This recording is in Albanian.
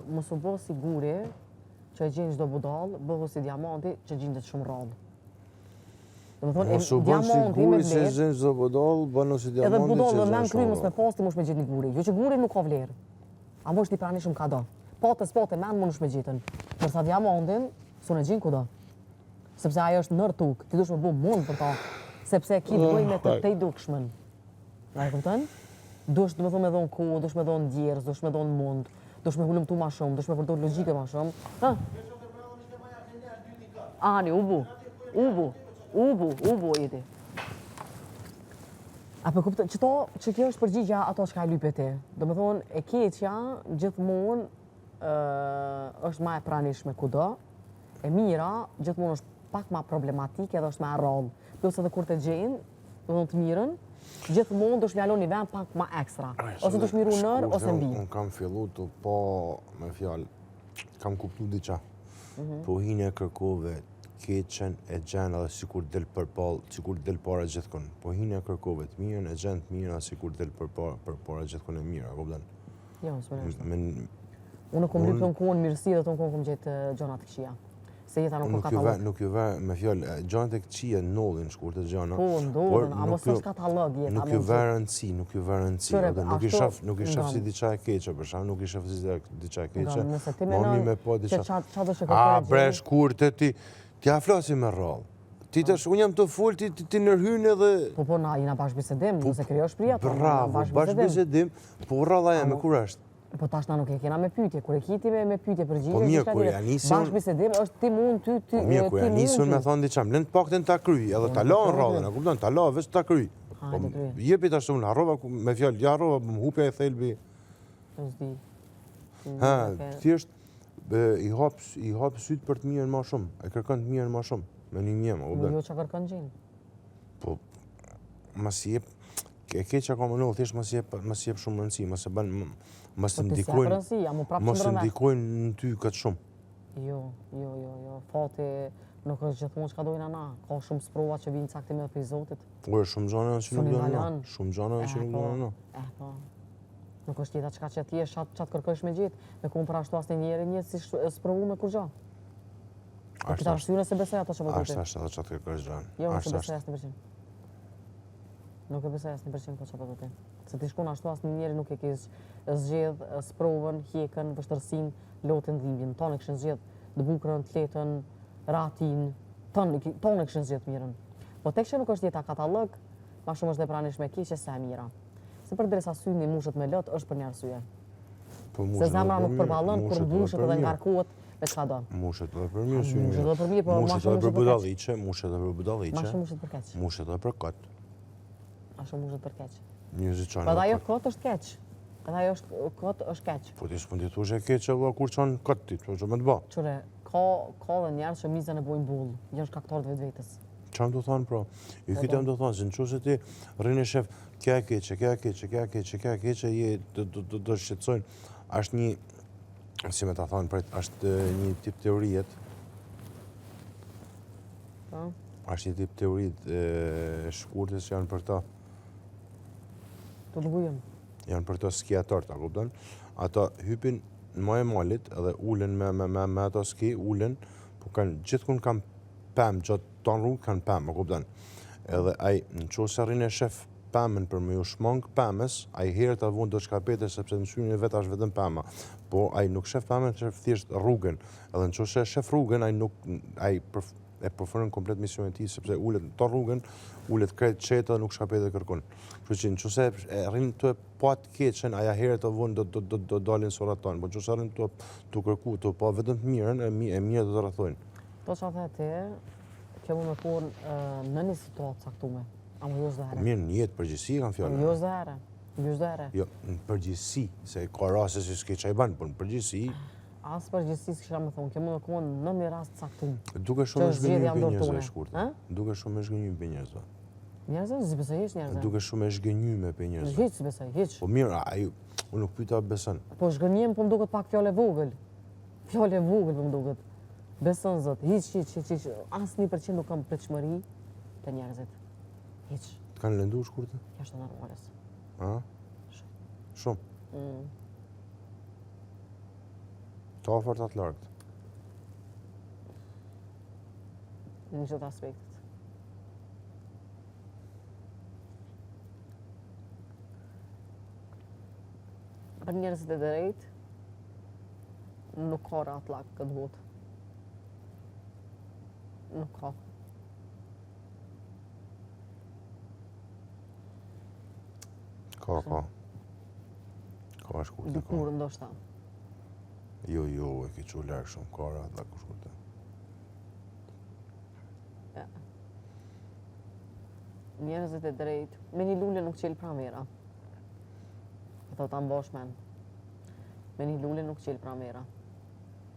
mos u bë si guri që e gjen çdo budall, bëhu si diamanti që gjendet shumë rrallë. Domethënë diamanti me se gjen çdo budall, bën si diamanti. Edhe budallë me krymës me posti mos me gjet një guri. Jo që guri nuk ka vlerë. A mos ti pranishëm ka do. Pote spote men mund me gjetën. Ndërsa diamantin s'u ne gjen kudo. Sepse ajo është nër tuk, ti dush me bu mund për ta. Sepse ki të bëj me të tej dukshmën. A e kupton? Dush domethënë me dhon kohë, dush me dhon djerz, dush me dhon mund, dush me hulumtu më shumë, dush me përdor logjike më shumë. Ha? Ani ubu iti. A po kupton, që kjo është përgjigja ato çka e lypë ti. Domethënë e keqja gjithmonë është më e pranishme kudo. E mira gjithmonë është pak më problematike edhe është më rrallë. Plus edhe kur të gjejnë, domethënë të mirën, gjithmonë do shmjalon një vend pak më ekstra. Ose do shmiru nër ose mbi. Unë kam fillu të po me fjalë, kam kuptu diqa. Po hinë e kërkove keqen e gjenë edhe sikur del përpall, sikur del para gjithkon. Po hinë e kërkove të mirën e gjenë të mirën edhe sikur del përpara gjithkon e mirë, a kupton? Jo, s'më. Unë kom lypë në kohën mirësi dhe të në kohën kom gjetë gjona të këqia. Se jeta nuk ka katalog. Nuk ju ve, me fjallë, gjona të këqia nollin shkur të gjona. Po, ndodhen, a mos është katalog jeta. Nuk ju ve rëndësi, nuk i shaf si diqa e keqe, për shumë, nuk i shaf si diqa e keqe. Nëse ti menon që qa do që kërkoj a, bresh, kur të ti a flasi me rrallë. Ti tash, unë jam të full, ti nërhynë edhe... Po, na, jina bashkëbisedim, nëse kryo shpria, bravo, bashkëbisedim, po rralla jam e kur është? Po tash na nuk e kena me pyetje, kur e kiti me pyetje përgjigje. Po mirë, kur ja nisun... Bashkëbisedim është ti mund ty... Po mirë, kur ja nisun me thonë diqam, lënë të pakten ta kryj, edhe ta la në rrallën, a kupton, ta la veç ta kryj. Po jepi tash unë, harrova me fjallë, ja harrova, më hupja e thelbi. Ha, thjesht, i hap sytë për të mirën ma shumë, e kërkën të mirën ma shumë, me një mjemë, a kupton. Jo që kërkën gjenë. Po, mas jep, e keqa ka më nëllë, thjesht mas jep shumë rëndësi, mas e banë, mas të ndikojnë në ty këtë shumë. Jo, fati nuk është gjithmonë që ka dojnë ana, ka shumë sprova që vinë caktime dhe për i Zotit. Ure, shumë gjana që nuk dojnë ana, shumë gjana që nuk dojnë ana. Po, nuk është jeta qka që ti e qatë kërkësh me gjithë, me kumë për ashtu asë njëri njëtë si sprovu me kur gjo. Këta arsyune se besoj ato që po të ashtë edhe qatë kërkësh gjanë. Jo, nuk e besoj asë 1%. Nuk e besoj asë 1% po që po të. Se ti shkon ashtu asë njëri nuk e kish zgjedh sprovën, hjekën, vështërsin, lotin, dhimbjen. Tonë e këshin zgjedh dëbukrën, të letën, ratin, tonë e këshin zgjedh mirën. Po tek që nuk është jeta katalog, ma shumë është dhe pranishme keqe se e mira. Se për dresa syni mushët me lot është për një arsye. Se zemra nuk përballon kur mushët edhe ngarkohet me çka do. Mushët edhe për mirë syni. Mushët edhe për mirë, po ma shumë mushët për budalliqe, mushët edhe për budalliqe. Ma shumë mushët për keq. Mushët edhe për kot. Ma shumë mushët për keq. Po edhe ajo kot është keq. Edhe ajo kot është keq. Po ti s'mund të thuash e keq edhe kur çon kot ti, ço më të bë. Çure, ka dhe njerëz që mizën e bojnë bull, janë shkaktorë të vetvetes. Çam do thonë pro? Ju kitem do thonë se nëse ti rrinë shef, kjo e keq, do shqetësojnë. Është një, si me ta thonë, është një tip teorijet. Është një tip teorijet shkurtës që janë për ta. Të lëgujëm. Janë për ta skiatorë, ta kupton? Ata hypin në majë malit edhe ulen me ato ski, ulen, po gjithkun kanë pëmë, gjatë tonë rrugë kanë pëmë, a kupton? Edhe ai, në qosë rrinë e shef pëmën për me ju shmangë pëmës, ai herët atë vund do shkapete sepse në syrin e vetë është vetëm pëma. Po ai nuk shef pëmën, shef thjesht rrugën. Edhe në qosë shef rrugën, ai e përfërën komplet mision e ti, sepse ullet të rrugën, ullet krejt qetë dhe nuk shkapete kërkun. Kështu që në qose rrinë të patë keqen, aja herët të vund do dalin sorat tonë. Po qose rrinë të kërku, të pa vetëm të mirën, e mirë do të rrëthojnë. To që atë ti, kemu me konë në një situatë saktume. A më josh dhe herë? Mirë, në jetë përgjithsi kam fjallë. Josh dhe herë. Jo, në përgjithsi, se ka rase si s'ke qaj banë, por në përgjithsi... Asë përgjithsi s'kisha me thonë, kemu me konë në një rast saktume. Duke shumë e shgënjë për njerëzve e shkurtë. Duke shumë e shgënjë për njerëzve. Njerëzve? Zi besoj heq njerëzve. Duke shumë e shgënjë me për njerëzve. Heq si besoj, heq. Po mirë, unë nuk pyta besën. Po shgënjëm po më duket pak fjole vogël. Fjole vogël po më duket. Besën zot, heq. Asë 1% nuk kam pritshmëri të njerëzit. Heq. Të kanë lëndu shkurtë? Jashtë të normales. A? Shumë? Të afërt atë largët. Në gjithë aspektet. Për njerëzit e drejtë, nuk ka rahat lak këtë botë. Nuk ka. Ka. Ka shkurte. Dikur ndoshta. Jo, e ke qu larg shumë, ka rahat lak shkurte. Ja. Njerëzit e drejtë, me një lule nuk qel pramera. Këto ta mbosh men. Me një lule nuk qel pramera.